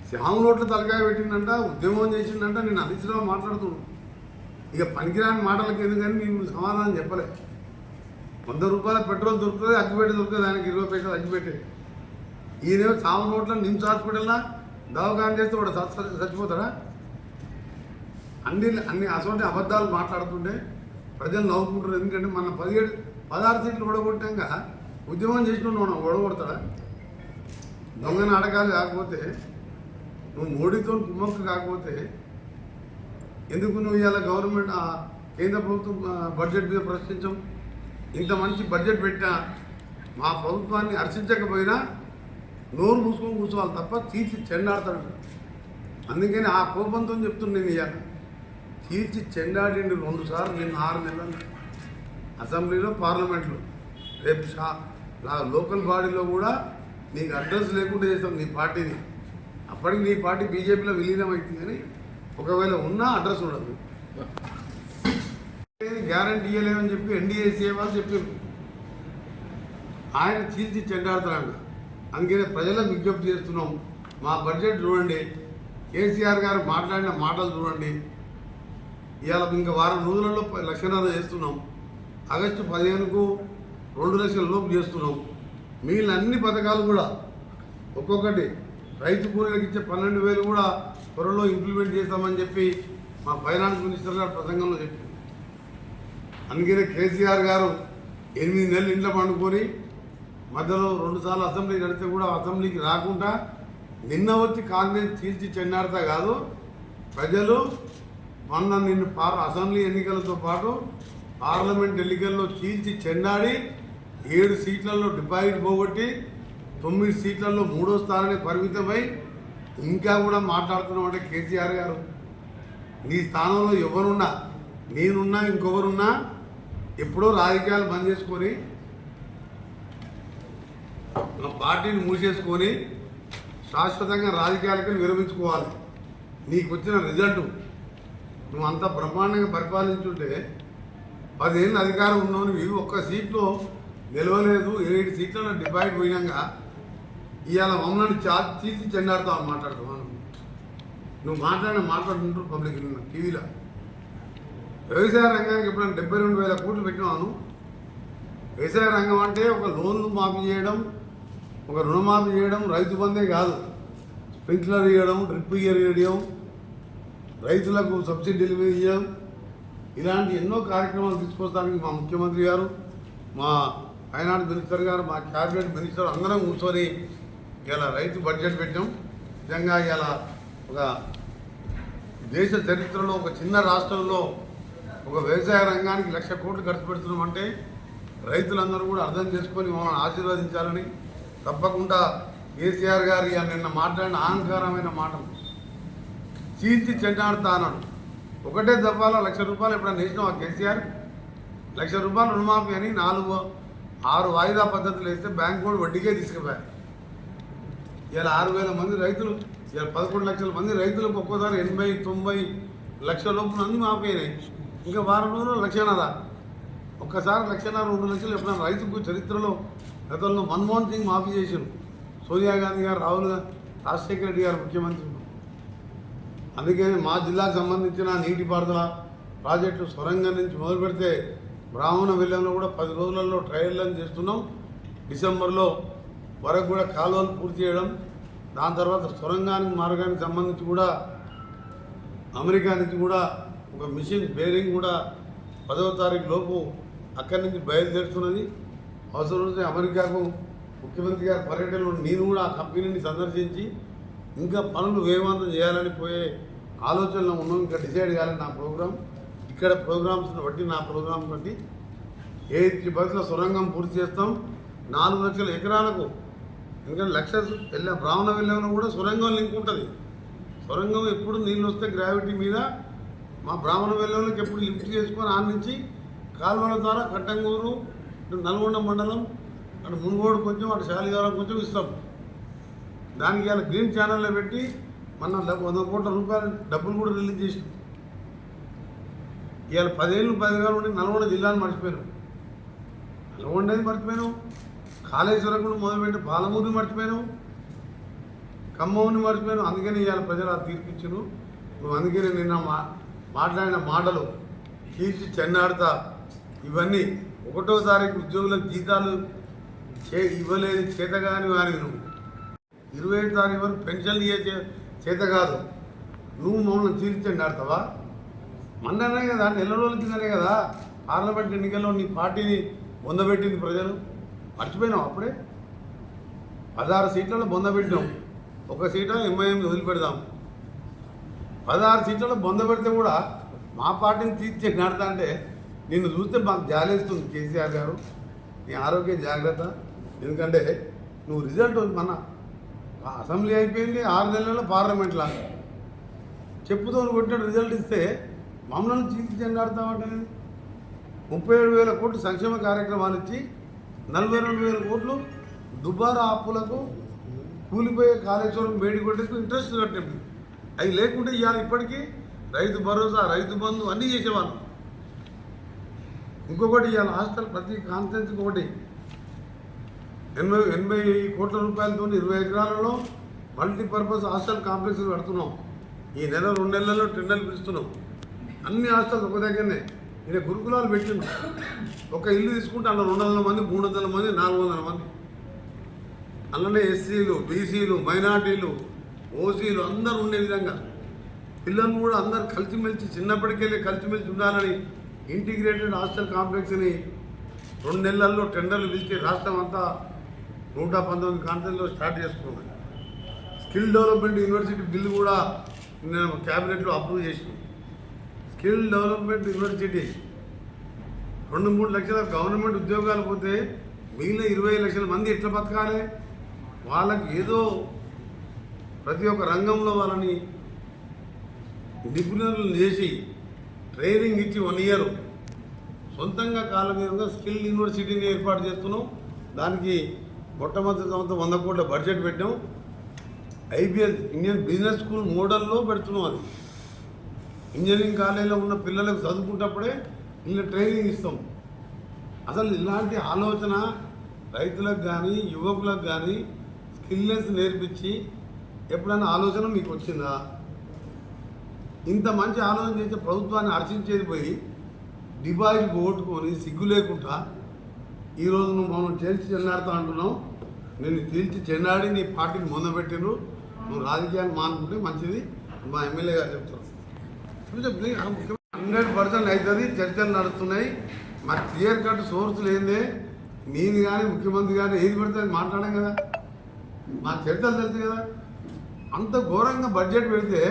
శ్యాము నోట్ల తలకాయ పెట్టిందంట, ఉద్యమం చేసిందంట. నేను అదిశ్రావు మాట్లాడుతున్నాను. ఇక పనికిరాని మాటలకి ఎందుకని నేను సమాధానం చెప్పలే. 100 రూపాయల పెట్రోల్ దొరుకుతుంది, అగ్గిపెట్టి దొరుకుతుంది, ఆయనకి 20 పైసలు అగ్గిపెట్టే. ఈయనేమో శ్యాము నోట్ల నిమ్స్ హాస్పిటల్లా దవాఖాన చేస్తే వాడు చచ్చిపోతాడా? అన్ని అసలు అబద్ధాలు మాట్లాడుతుంటే ప్రజలు నవ్వుకుంటారు. ఎందుకంటే మన 16 సీట్లు ఓడగొట్టాక ఉద్యమం చేసిన మనం ఓడగొడతాడా? దొంగ నాటకాలు కాకపోతే, నువ్వు మోడీతో కుమ్మక్కు కాకపోతే ఎందుకు నువ్వు ఇవాళ గవర్నమెంట్ కేంద్ర ప్రభుత్వం బడ్జెట్ మీద ప్రశ్నించం? ఇంత మంచి బడ్జెట్ పెట్టా మా ప్రభుత్వాన్ని హర్షించకపోయినా నోరు మూసుకొని కూర్చోవాలి తప్ప తీర్చి చెండాడతాడు. అందుకని ఆ కోపంతో చెప్తున్నా. నేను ఇవాళ తీర్చి చెండాడిండు 2 సార్లు నేను 6 నెలలు అసెంబ్లీలో, పార్లమెంట్లో. రేపు లోకల్ బాడీలో కూడా నీకు అడ్రస్ లేకుండా చేస్తాం నీ పార్టీని. అప్పటికి నీ పార్టీ బీజేపీలో విలీనం అవుతుంది, కానీ ఒకవేళ ఉన్నా అడ్రస్ ఉండదు. గ్యారంటీ ఇవ్వలేమని చెప్పి ఎన్డీఏసీ వాళ్ళు చెప్పారు. ఆయన చీల్చి చెండాడుతారంట. అందుకనే ప్రజలకు విజ్ఞప్తి చేస్తున్నాం, మా బడ్జెట్ చూడండి, కేసీఆర్ గారు మాట్లాడిన మాటలు చూడండి. ఇవాళ ఇంకా వారం రోజులలో 1.5 లక్షలు చేస్తున్నాం. ఆగస్టు 15కు 2 లక్షల లోపు చేస్తున్నాం. మిగిలిన అన్ని పథకాలు కూడా ఒక్కొక్కటి రైతు కూలీలకు ఇచ్చే 12,000 కూడా త్వరలో ఇంప్లిమెంట్ చేస్తామని చెప్పి మా ఫైనాన్స్ మినిస్టర్ గారు ప్రసంగంలో చెప్పింది. అందుకనే కేసీఆర్ గారు 8 నెలలు ఇంట్లో పండుకొని మధ్యలో 2 సార్లు అసెంబ్లీ నడితే కూడా అసెంబ్లీకి రాకుండా నిన్న వచ్చి కాంగ్రెస్ చీల్చి చెండాడతా కాదు, ప్రజలు మొన్న నిన్ను అసెంబ్లీ ఎన్నికలతో పాటు పార్లమెంట్ ఎన్నికల్లో చీల్చి చెండాడి 7 సీట్లలో డిపాజిట్ పోగొట్టి 9 సీట్లలో 3వ స్థానానికి పరిమితమై ఇంకా కూడా మాట్లాడుతున్నామంటే కేసీఆర్ గారు, నీ స్థానంలో ఎవరున్నా, నేనున్నా, ఇంకొకరున్నా ఎప్పుడో రాజకీయాలు బంద్ చేసుకొని పార్టీని మూసేసుకొని శాశ్వతంగా రాజకీయాలకి విరమించుకోవాలి. నీకు వచ్చిన రిజల్ట్ నువ్వు అంత బ్రహ్మాండంగా పరిపాలించుంటే 10 ఏళ్ళు అధికారం ఉన్నావు, ఒక్క సీట్లో గెలవలేదు, 7 సీట్లలో డిపాజిట్ పోయినాక ఇవాళ మమ్మల్ని చీల్చి చెండాడుతావు మాట్లాడుతున్నాను. నువ్వు మాట్లాడుతుంటారు పబ్లిక్ టీవీలో. వ్యవసాయ రంగానికి ఎప్పుడైనా 72,000 కోట్లు పెట్టినాను. వ్యవసాయ రంగం అంటే ఒక లోన్లు మాఫీ చేయడం, ఒక రుణమాఫీ చేయడం, రైతు బందే కాదు, స్ప్రింక్లర్ ఇవ్వడం, డ్రిప్ ఇవ్వడం, రైతులకు సబ్సిడీ డెలివరీ ఇవ్వడం, ఇలాంటి ఎన్నో కార్యక్రమాలు తీసుకొస్తానికి మా ముఖ్యమంత్రి గారు, మా ఫైనాన్స్ మినిస్టర్ గారు, మా క్యాబినెట్ మినిస్టర్ అందరం కూర్చొని ఇలా రైతు బడ్జెట్ పెట్టాం. నిజంగా ఇలా ఒక దేశ చరిత్రలో ఒక చిన్న రాష్ట్రంలో ఒక వ్యవసాయ రంగానికి 1,00,000 కోట్లు ఖర్చు పెడుతున్నామంటే రైతులందరూ కూడా అర్థం చేసుకొని మమ్మల్ని ఆశీర్వదించాలని. తప్పకుండా కేసీఆర్ గారు నిన్న మాట్లాడిన అహంకారమైన మాటలు చీల్చి చెండాడుతా అన్నాడు. ఒకటే దఫాలో 1,00,000 రూపాయలు ఎప్పుడైనా వేసినావు కేసీఆర్? 1,00,000 రూపాయలు రుణమాఫీ అని 6 వాయిదా పద్ధతులు వేస్తే బ్యాంక్ కూడా వడ్డీకే తీసుకుపోయారు. ఇలా 6,000 మంది రైతులు, ఇలా 11 లక్షల మంది రైతులకు ఒక్కోసారి 80-90 లక్షల లోపు అన్నీ మాఫీ అయినాయి. ఇంకా వారం రోజులు 1,00,000. ఒక్కసారి 1,00,000, 2 లక్షలు ఎప్పుడైనా రైతుకు చరిత్రలో గతంలో మన్మోహన్ సింగ్ మాఫీ చేశారు, సోనియా గాంధీ గారు, రాహుల్ గాంధీ, రాజశేఖర రెడ్డి గారు ముఖ్యమంత్రి. అందుకని మా జిల్లాకు సంబంధించిన నీటిపారుదల ప్రాజెక్టు సొరంగం నుంచి మొదలు పెడితే బ్రాహ్మణ విల్లంలో కూడా 10 రోజులలో ట్రయల్ చేస్తున్నాం. డిసెంబర్లో వరకు కూడా కాలువలు పూర్తి చేయడం, దాని తర్వాత సొరంగానికి మార్గానికి సంబంధించి కూడా అమెరికా నుంచి కూడా ఒక మిషన్ బేరింగ్ కూడా 10వ తారీఖు లోపు అక్కడి నుంచి బయలుదేరుతున్నది. అవసరం అమెరికాకు ముఖ్యమంత్రి గారి పర్యటనలో నేను కూడా ఆ కంపెనీని సందర్శించి ఇంకా పనులు వేగవంతం చేయాలని పోయే ఆలోచనలో ఉన్నాం. ఇంకా డిసైడ్ కాలేదు నా ప్రోగ్రాం. ఇక్కడ ప్రోగ్రామ్స్ని బట్టి, నా ప్రోగ్రాం బట్టి 8 బస్సుల సొరంగం పూర్తి చేస్తాం. 4 లక్షల ఎకరాలకు, ఎందుకంటే బ్రాహ్మణ విల్లంలో కూడా సొరంగం లింక్ ఉంటుంది. సొరంగం ఎప్పుడు నీళ్ళు వస్తే గ్రావిటీ మీద మా బ్రాహ్మణ విల్లంలోకి ఎప్పుడు లిఫ్ట్ చేసుకొని ఆ నుంచి కాలువల ద్వారా కట్టంగూరు, నల్గొండ మండలం, అటు మునుగోడు కొంచెం, అటు శాలిగారం కొంచెం ఇస్తాం. దానికి ఇలా గ్రీన్ ఛానల్లో పెట్టి మన 100 కోట్ల రూపాయల డబ్బులు కూడా రిలీజ్ చేసినాం. ఇవాళ 10 ఏళ్ళు 10 కాలం ఉండి నల్గొండ జిల్లాను మర్చిపోయాను. నల్గొండది మర్చిపోయాను, కాళేశ్వరం కూడా మొదలుపెట్టి పాలమూరుని మర్చిపోయాను, ఖమ్మంని మర్చిపోయాను, అందుకని ఇవాళ ప్రజలు ఆ తీర్పిచ్చును. నువ్వు అందుకని నిన్న మాట్లాడిన మాటలు తీర్చి చెన్నాడుతా ఇవన్నీ 1వ తారీఖు ఉద్యోగులకు జీతాలు ఇవ్వలేని చేతగాని వారికి నువ్వు 25వ తారీఖు వరకు పెన్షన్లు ఇచ్చే చేత కాదు, నువ్వు మమ్మల్ని తీర్చండి ఆడతావా? మొన్ననే కదా, నెల రోజుల కిందనే కదా పార్లమెంట్ ఎన్నికల్లో నీ పార్టీని బొందబెట్టింది ప్రజలు. మర్చిపోయినావు? అప్పుడే 16 సీట్లలో బొందబెట్టినాం, 1 సీట ఎంఐఎం వదిలిపెడదాం. 16 సీట్లలో బొందబెడితే కూడా మా పార్టీని తీర్చి ఆడతా అంటే నిన్ను చూస్తే మాకు జాలేస్తుంది. కేసీఆర్ గారు, నీ ఆరోగ్యం జాగ్రత్త. ఎందుకంటే నువ్వు రిజల్ట్ మన అసెంబ్లీ అయిపోయింది, 6 నెలల్లో పార్లమెంట్లో చెప్పుతో కొట్టినట్టు రిజల్ట్ ఇస్తే మమ్మల్ని తీర్చి చెండాడుతామంటే 37,000 కోట్లు సంక్షేమ కార్యక్రమాలు ఇచ్చి 42,000 కోట్లు దుబారా అప్పులకు కూలిపోయే కాళేశ్వరం వేడి కొట్టేందుకు ఇంట్రెస్ట్ కట్టింది. అవి లేకుంటే ఇవాళ ఇప్పటికీ రైతు భరోసా, రైతు బంధు అన్నీ చేసేవాళ్ళం. ఇంకొకటి ఇవాళ హాస్టల్ ప్రతి కాన్స్టిట్యున్సీకి ఒకటి 80 కోట్ల రూపాయలతో 20 ఎకరాలలో మల్టీపర్పస్ హాస్టల్ కాంప్లెక్స్ కడుతున్నాం. ఈ నెల 2 నెలల్లో టెండర్లు పిలుస్తున్నాం. అన్ని హాస్టల్స్ ఒక దగ్గరనే. ఇక్కడ గురుకులాలు పెట్టిండు. ఒక ఇల్లు తీసుకుంటే అందులో 200 మంది, 300 మంది, 400 మంది. అలానే ఎస్సీలు, బీసీలు, మైనార్టీలు, ఓసీలు అందరూ ఉండే విధంగా పిల్లలు కూడా అందరు కలిసిమెలిసి చిన్నప్పటికెళ్ళి కలిసిమెలిసి ఉండాలని ఇంటిగ్రేటెడ్ హాస్టల్ కాంప్లెక్స్ని 2 నెలల్లో టెండర్లు పిలిచి రాష్ట్రం అంతా 119 కాన్స్టిట్యూన్సీలో స్టార్ట్ చేసుకున్నాం. స్కిల్ డెవలప్మెంట్ యూనివర్సిటీ బిల్లు కూడా నేను క్యాబినెట్లో అప్రూవ్ చేసినాం. స్కిల్ డెవలప్మెంట్ యూనివర్సిటీ 2-3 లక్షల గవర్నమెంట్ ఉద్యోగాలు పోతే మిగిలిన 20 లక్షల మంది ఎట్లా బతకాలి? వాళ్ళకి ఏదో ప్రతి ఒక్క రంగంలో వాళ్ళని నిపుణులను చేసి ట్రైనింగ్ ఇచ్చి 1 ఇయర్ సొంతంగా కాలం మీద స్కిల్ యూనివర్సిటీని ఏర్పాటు చేస్తున్నాం. దానికి మొట్టమొదటి సంవత్సరం 100 కోట్ల బడ్జెట్ పెట్టాం. IBS ఇండియన్ బిజినెస్ స్కూల్ మోడల్లో పెడుతున్నాం. అది ఇంజనీరింగ్ కాలేజీలో ఉన్న పిల్లలకు చదువుకుంటప్పుడే ఇలా ట్రైనింగ్ ఇస్తాం. అసలు ఇలాంటి ఆలోచన రైతులకు కానీ యువకులకు కానీ స్కిల్లెస్ నేర్పించి ఎప్పుడైనా ఆలోచన మీకు వచ్చిందా? ఇంత మంచి ఆలోచన చేసే ప్రభుత్వాన్ని హర్షించేది పోయి డిపాజిట్ పోగొట్టుకొని సిగ్గు లేకుండా ఈరోజు నువ్వు మమ్మల్ని చేర్చి చెన్నాడుతా అంటున్నావు. నేను తీల్చి చెన్నాడి నీ పార్టీని మొదలుపెట్టిను. నువ్వు రాజకీయాన్ని మానుకుంటే మంచిది మా ఎమ్మెల్యే గారు చెప్తారు. 100% అవుతుంది. చర్చలు నడుస్తున్నాయి. మాకు క్లియర్ కట్ సోర్స్ లేదే. నేను కానీ ముఖ్యమంత్రి కానీ ఏది పడితే అది మాట్లాడాం కదా. మా చర్చలు తెలుసు కదా. అంత ఘోరంగా బడ్జెట్ పెడితే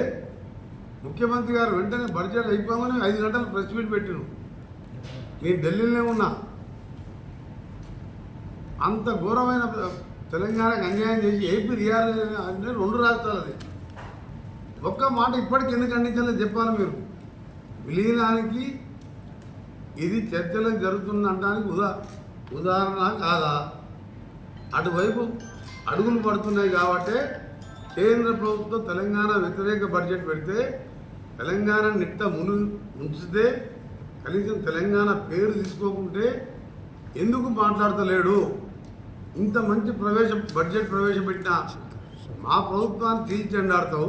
ముఖ్యమంత్రి గారు వెంటనే బడ్జెట్ అయిపోగానే 5 గంటలు ప్రెస్ మీట్ పెట్టిను. నేను ఢిల్లీలోనే ఉన్నా. అంత ఘోరమైన తెలంగాణకు అన్యాయం చేసి ఏపీ రియాలి అంటే 2 రాష్ట్రాలు. అది ఒక్క మాట ఇప్పటికి ఎందుకు ఖండించాలో చెప్పాలి మీరు. విలీనానికి ఇది చర్చలు జరుగుతుందంటానికి ఉదాహరణ కాదా? అటువైపు అడుగులు పడుతున్నాయి కాబట్టి కేంద్ర ప్రభుత్వం తెలంగాణ వ్యతిరేక బడ్జెట్ పెడితే తెలంగాణ నిట్ట ఉంచితే కనీసం తెలంగాణ పేరు తీసుకోకుంటే ఎందుకు మాట్లాడతలేడు? ఇంత మంచి బడ్జెట్ ప్రవేశపెట్టిన మా ప్రభుత్వాన్ని తీర్చెండాడతావు.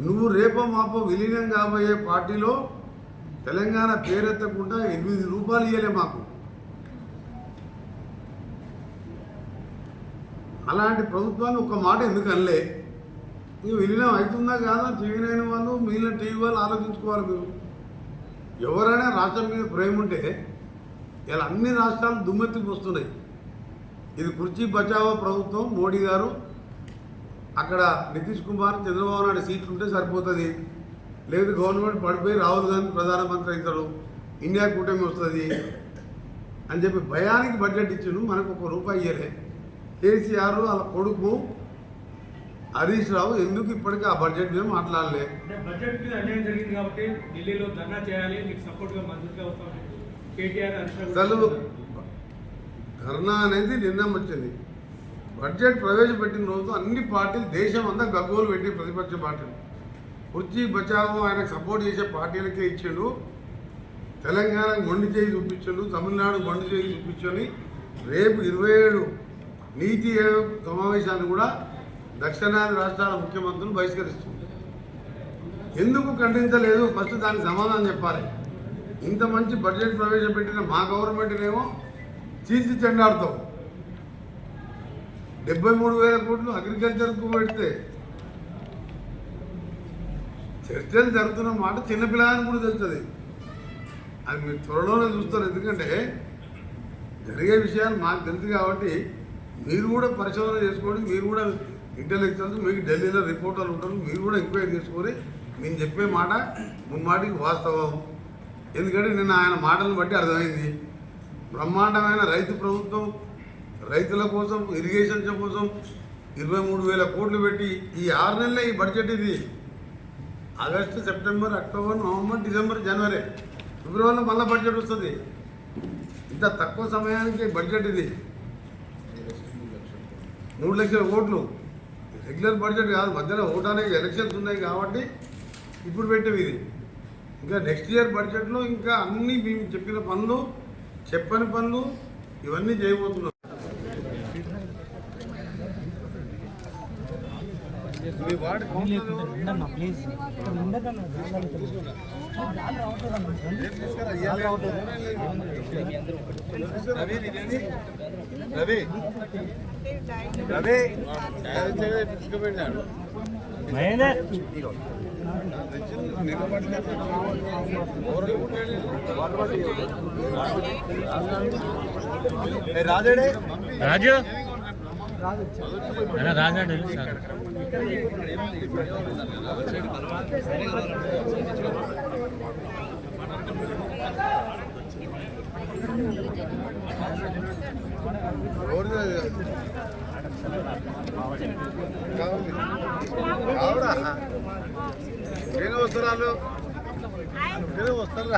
నువ్వు రేపో మాపో విలీనం కాబోయే పార్టీలో తెలంగాణ పేరెత్తకుండా 8 రూపాయలు ఇవ్వలే మాకు. అలాంటి ప్రభుత్వాన్ని ఒక మాట ఎందుకు అనలే? నువ్వు విలీనం అవుతుందా కాదా టీవీ9 వాళ్ళు మిగిలిన టీవీ వాళ్ళు ఆలోచించుకోవాలి. మీరు ఎవరైనా రాష్ట్రం మీద ప్రేమ ఉంటే ఇలా అన్ని రాష్ట్రాలు దుమ్మెత్తికి వస్తున్నాయి. ఇది కుర్చీ బచావో ప్రభుత్వం. మోడీ గారు అక్కడ నితీష్ కుమార్, చంద్రబాబు నాయుడు సీట్లు ఉంటే సరిపోతుంది. లేదు గవర్నమెంట్ పడిపోయి రాహుల్ గాంధీ ప్రధానమంత్రి అవుతాడు, ఇండియా కూటమి వస్తుంది అని చెప్పి భయానికి బడ్జెట్ ఇచ్చిండు. మనకు 1 రూపాయి ఇయ్యలే. కేసీఆర్ వాళ్ళ కొడుకు హరీష్ రావు ఎందుకు ఇప్పటికీ ఆ బడ్జెట్ మీద మాట్లాడలే? బడ్జెట్ మీద అన్యాయం జరిగింది కాబట్టి ఢిల్లీలో ధర్నా చేయాలి, మీకు సపోర్ట్గా మద్దతుగా వస్తాం. అసలు ధర్నా అనేది నిర్ణయం వచ్చింది. బడ్జెట్ ప్రవేశపెట్టిన రోజు అన్ని పార్టీలు దేశం అంతా గగ్గోలు పెట్టి ప్రతిపక్ష పార్టీలు కుర్చీ బచావో ఆయనకు సపోర్ట్ చేసే పార్టీలకే ఇచ్చాడు. తెలంగాణకు మొండి చేయి చూపించాడు, తమిళనాడు మొండి చేయి చూపించని రేపు 27 నీతి ఆయోగ్ సమావేశాన్ని కూడా దక్షిణాది రాష్ట్రాల ముఖ్యమంత్రులు బహిష్కరిస్తుంది. ఎందుకు ఖండించలేదు? ఫస్ట్ దానికి సమాధానం చెప్పాలి. ఇంత మంచి బడ్జెట్ ప్రవేశపెట్టిన మా గవర్నమెంట్నేమో చీల్చి చెండాడుతాం. 73,000 కోట్లు అగ్రికల్చర్కు పెడితే చర్చలు జరుగుతున్న మాట చిన్నపిల్లని కూడా తెలుస్తుంది. అది మీరు త్వరలోనే చూస్తారు. ఎందుకంటే జరిగే విషయాలు మాకు తెలుసు కాబట్టి మీరు కూడా పరిశోధన చేసుకోండి. మీరు కూడా ఇంటెలెక్చువల్స్, మీకు ఢిల్లీలో రిపోర్టర్లు ఉంటారు, మీరు కూడా ఎంక్వైరీ చేసుకొని నేను చెప్పే మాట ముమ్మాటికి వాస్తవం. ఎందుకంటే నిన్న ఆయన మాటలను బట్టి అర్థమైంది. బ్రహ్మాండమైన రైతు ప్రభుత్వం, రైతుల కోసం, ఇరిగేషన్ కోసం 23,000 కోట్లు పెట్టి ఈ 6 నెలలే ఈ బడ్జెట్. ఇది August, September, October, November, December, జనవరి, ఫిబ్రవరిలో మళ్ళీ బడ్జెట్ వస్తుంది. ఇంత తక్కువ సమయానికి బడ్జెట్ ఇది. 3 లక్షల కోట్లు రెగ్యులర్ బడ్జెట్ కాదు. మధ్యలో ఓటానికి ఎలక్షన్స్ ఉన్నాయి కాబట్టి ఇప్పుడు పెట్టేవి ఇది. ఇంకా నెక్స్ట్ ఇయర్ బడ్జెట్లో ఇంకా అన్ని మేము చెప్పిన పనులు, చెప్పని పనులు ఇవన్నీ చేయబోతున్నాం. రాజు రాజు సార్ నేను వస్తున్నాను, నేను వస్తాను.